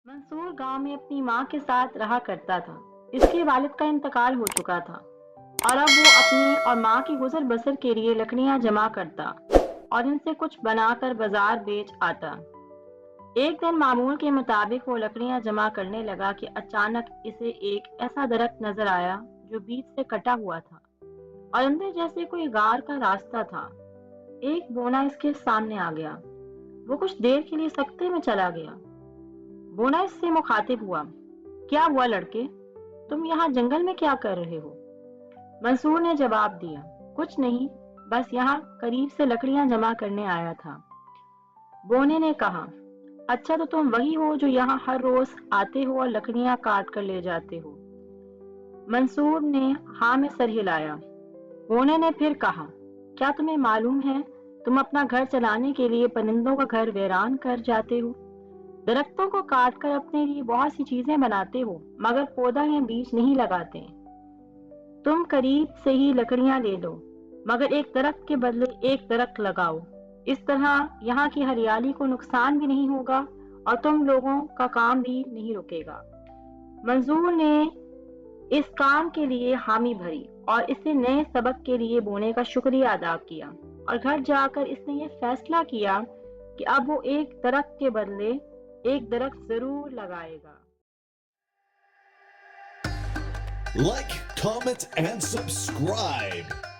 منصور گاؤں میں اپنی ماں کے ساتھ رہا کرتا تھا۔ اس کے والد کا انتقال ہو چکا تھا اور اب وہ اپنی اور ماں کی گزر بسر کے لیے لکڑیاں جمع کرتا اور ان سے کچھ بنا کر بازار بیچ آتا۔ ایک دن معمول کے مطابق وہ لکڑیاں جمع کرنے لگا کہ اچانک اسے ایک ایسا درخت نظر آیا جو بیچ سے کٹا ہوا تھا اور اندر جیسے کوئی غار کا راستہ تھا۔ ایک بونا اس کے سامنے آ گیا۔ وہ کچھ دیر کے لیے سکتے میں چلا گیا۔ بونا اس سے مخاطب ہوا، کیا ہوا لڑکے، تم یہاں جنگل میں کیا کر رہے ہو؟ منصور نے جواب دیا، کچھ نہیں، بس یہاں قریب سے لکڑیاں جمع کرنے آیا تھا۔ بونے نے کہا، اچھا تو تم وہی ہو جو یہاں ہر روز آتے ہو اور لکڑیاں کاٹ کر لے جاتے ہو؟ منصور نے ہاں میں سر ہلایا۔ بونے نے پھر کہا، کیا تمہیں معلوم ہے تم اپنا گھر چلانے کے لیے پرندوں کا گھر ویران کر جاتے ہو؟ درختوں کو کاٹ کر اپنے لیے بہت سی چیزیں بناتے ہو مگر پودا یا بیج نہیں لگاتے۔ تم قریب سے ہی لکڑیاں لے لو مگر ایک درخت کے بدلے ایک درخت لگاؤ۔ اس طرح یہاں کی ہریالی کو نقصان بھی نہیں ہوگا اور تم لوگوں کا کام بھی نہیں رکے گا۔ منصور نے اس کام کے لیے حامی بھری اور اسے نئے سبق کے لیے بونے کا شکریہ ادا کیا اور گھر جا کر اس نے یہ فیصلہ کیا کہ اب وہ ایک درخت کے بدلے ایک درخت ضرور لگائے گا۔ Like, comment, and subscribe.